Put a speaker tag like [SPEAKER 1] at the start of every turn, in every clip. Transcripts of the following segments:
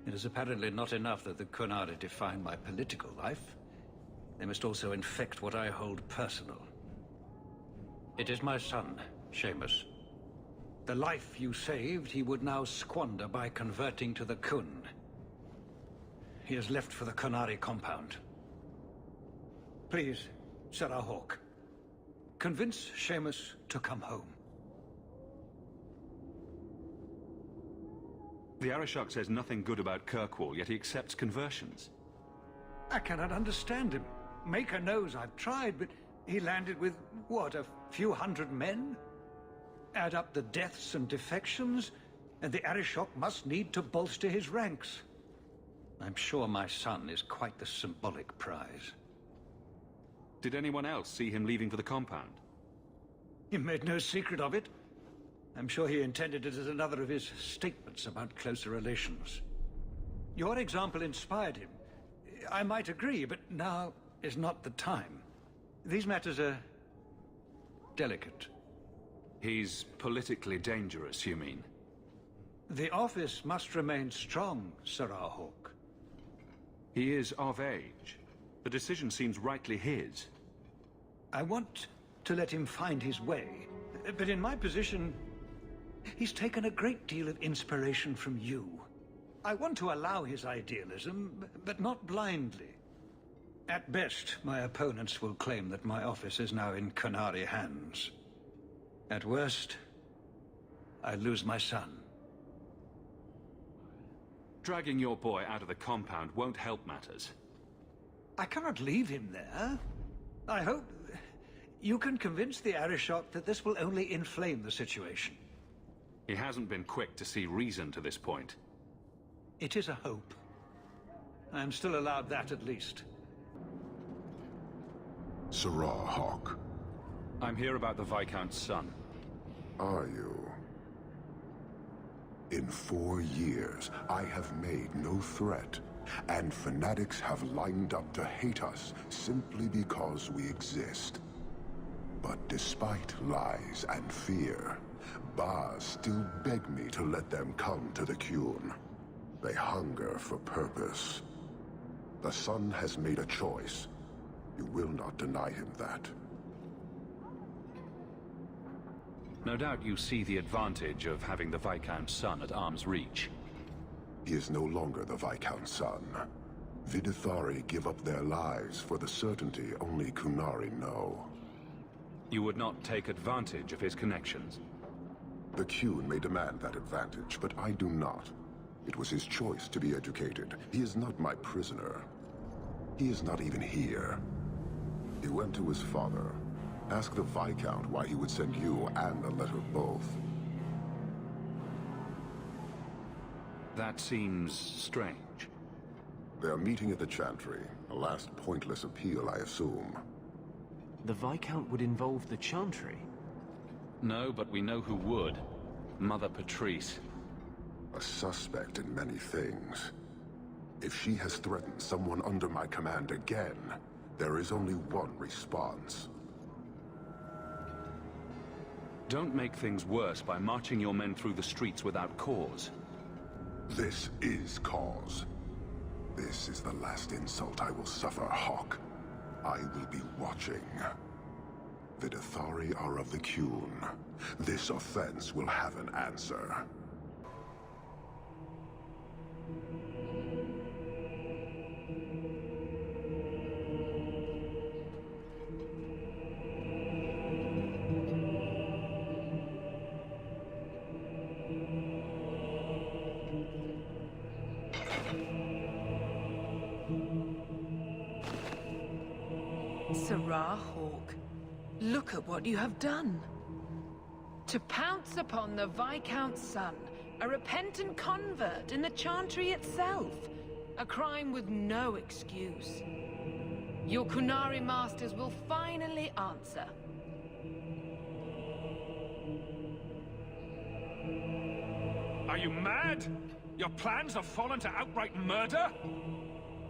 [SPEAKER 1] It is apparently not enough that the Kunari define my political life. They must also infect what I hold personal. It is my son, Seamus. The life you saved, he would now squander by converting to the Kun. He has left for the Kunari compound. Please, Sarah Hawk, convince Seamus to come home.
[SPEAKER 2] The Arishok says nothing good about Kirkwall, yet he accepts conversions.
[SPEAKER 1] I cannot understand him. Maker knows I've tried, but he landed with, what, a few hundred men? Add up the deaths and defections, and the Arishok must need to bolster his ranks. I'm sure my son is quite the symbolic prize.
[SPEAKER 2] Did anyone else see him leaving for the compound?
[SPEAKER 1] He made no secret of it. I'm sure he intended it as another of his statements about closer relations. Your example inspired him. I might agree, but now is not the time. These matters are delicate.
[SPEAKER 2] He's politically dangerous, you mean?
[SPEAKER 1] The office must remain strong, Sarah Hawk.
[SPEAKER 2] He is of age. The decision seems rightly his.
[SPEAKER 1] I want to let him find his way, but in my position, he's taken a great deal of inspiration from you. I want to allow his idealism, but not blindly. At best, my opponents will claim that my office is now in Kunari hands. At worst, I lose my son.
[SPEAKER 2] Dragging your boy out of the compound won't help matters.
[SPEAKER 1] I cannot leave him there. I hope you can convince the Arishok that this will only inflame the situation.
[SPEAKER 2] He hasn't been quick to see reason to this point.
[SPEAKER 1] It is a hope. I am still allowed that at least.
[SPEAKER 3] Sarah Hawk.
[SPEAKER 2] I'm here about the Viscount's son.
[SPEAKER 3] Are you? In 4 years, I have made no threat, and fanatics have lined up to hate us simply because we exist. But despite lies and fear, Baz still beg me to let them come to the Qun. They hunger for purpose. The son has made a choice. You will not deny him that.
[SPEAKER 2] No doubt you see the advantage of having the Viscount's son at arm's reach.
[SPEAKER 3] He is no longer the Viscount's son. Vidithari give up their lives for the certainty only Kunari know.
[SPEAKER 2] You would not take advantage of his connections?
[SPEAKER 3] The Qun may demand that advantage, but I do not. It was his choice to be educated. He is not my prisoner. He is not even here. He went to his father. Ask the Viscount why he would send you and the letter both.
[SPEAKER 2] That seems strange.
[SPEAKER 3] They are meeting at the Chantry. A last pointless appeal, I assume.
[SPEAKER 4] The Viscount would involve the Chantry?
[SPEAKER 2] No, but we know who would. Mother Patrice.
[SPEAKER 3] A suspect in many things. If she has threatened someone under my command again, there is only one response.
[SPEAKER 2] Don't make things worse by marching your men through the streets without cause.
[SPEAKER 3] This is cause. This is the last insult I will suffer, Hawk. I will be watching. Vidithari are of the Qun. This offense will have an answer.
[SPEAKER 5] Sarah Hawk, look at what you have done. To pounce upon the Viscount's son, a repentant convert in the Chantry itself, a crime with no excuse. Your Kunari masters will finally answer.
[SPEAKER 2] Are you mad? Your plans have fallen to outright murder?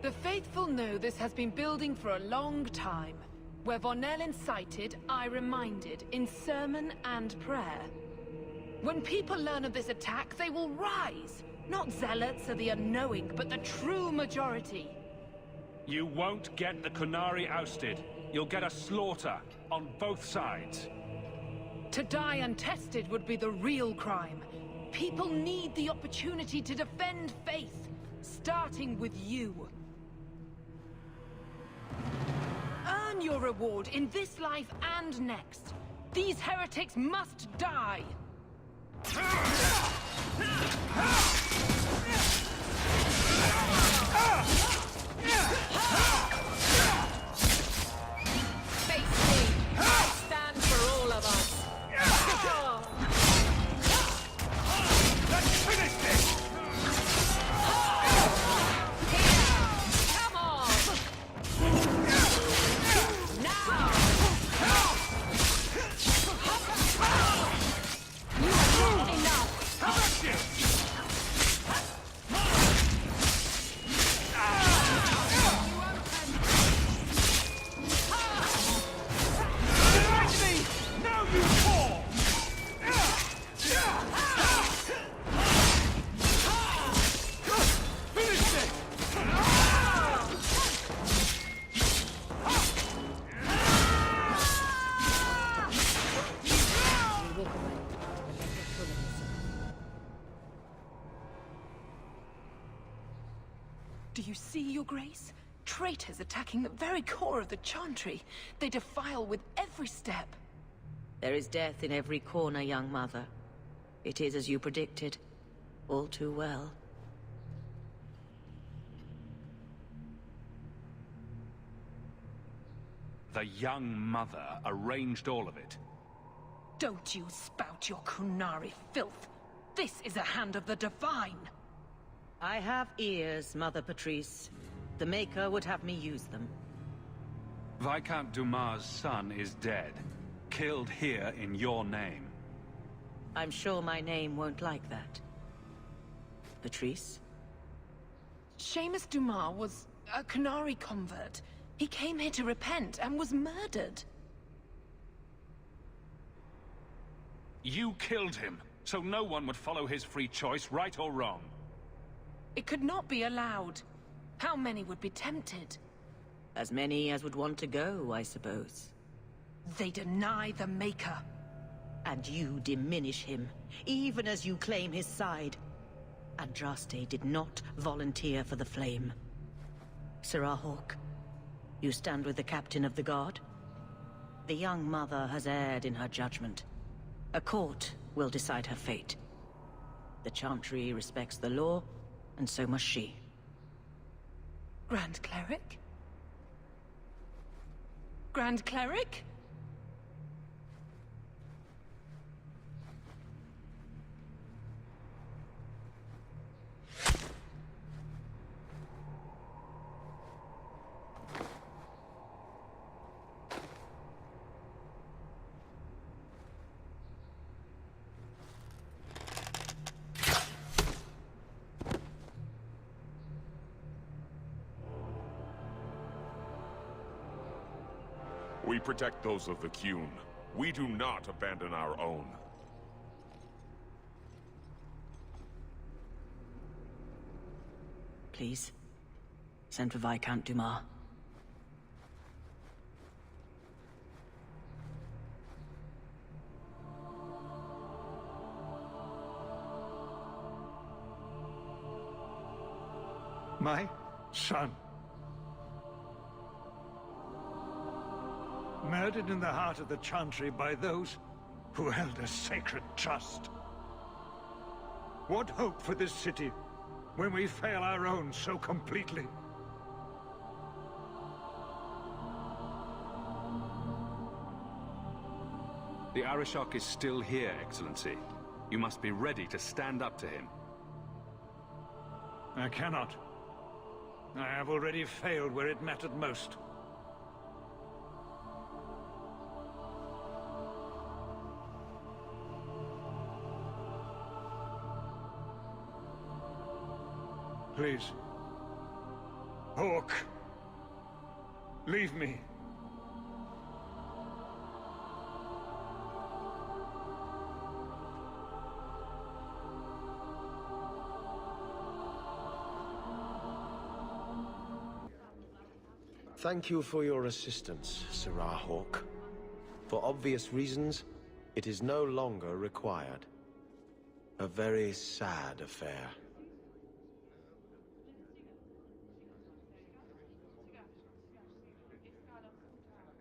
[SPEAKER 5] The faithful know this has been building for a long time. Where Vonel incited, I reminded, in sermon and prayer. When people learn of this attack, they will rise, Not zealots or the unknowing, but the true majority.
[SPEAKER 2] You won't get the Qunari ousted. You'll get a slaughter on both sides.
[SPEAKER 5] To die untested would be the real crime. People need the opportunity to defend faith, starting with you. Earn your reward in this life and next. These heretics must die! Face me! I stand for all of us!
[SPEAKER 2] Let's finish this!
[SPEAKER 5] Come on! Now! Enough!
[SPEAKER 2] How about you? Now you fall! Finish it!
[SPEAKER 5] Do you see, Your Grace? Traitors attacking the very core of the Chantry. They defile with every step.
[SPEAKER 6] There is death in every corner, young mother. It is as you predicted. All too well.
[SPEAKER 2] The young mother arranged all of it.
[SPEAKER 5] Don't you spout your Qunari filth. This is a hand of the Divine.
[SPEAKER 6] I have ears, Mother Patrice. The Maker would have me use them.
[SPEAKER 2] Viscount Dumas' son is dead. Killed here in your name.
[SPEAKER 6] I'm sure my name won't like that. Patrice?
[SPEAKER 5] Seamus Dumas was a Qunari convert. He came here to repent and was murdered.
[SPEAKER 2] You killed him, so no one would follow his free choice, right or wrong.
[SPEAKER 5] It could not be allowed. How many would be tempted?
[SPEAKER 6] As many as would want to go, I suppose.
[SPEAKER 5] They deny the Maker.
[SPEAKER 6] And you diminish him, even as you claim his side. Andraste did not volunteer for the flame. Sirrah Hawke, you stand with the captain of the guard? The young mother has erred in her judgment. A court will decide her fate. The Chantry respects the law, and so must she.
[SPEAKER 5] Grand Cleric? Grand Cleric?
[SPEAKER 7] We protect those of the Qun. We do not abandon our own.
[SPEAKER 6] Please, send for Viscount Dumas.
[SPEAKER 1] My son. Murdered in the heart of the Chantry by those who held a sacred trust. What hope for this city when we fail our own so completely?
[SPEAKER 2] The Arishok is still here, Excellency. You must be ready to stand up to him.
[SPEAKER 1] I cannot. I have already failed where it mattered most. Please. Hawke. Leave me.
[SPEAKER 8] Thank you for your assistance, Sirrah Hawk. For obvious reasons, it is no longer required. A very sad affair.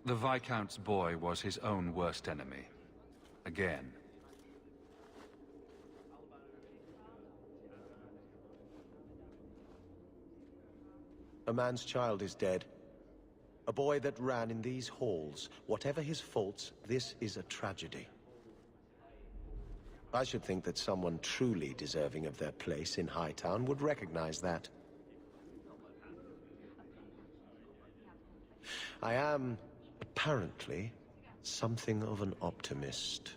[SPEAKER 2] The Viscount's boy was his own worst enemy. Again.
[SPEAKER 8] A man's child is dead. A boy that ran in these halls. Whatever his faults, this is a tragedy. I should think that someone truly deserving of their place in Hightown would recognize that. I am, apparently, something of an optimist.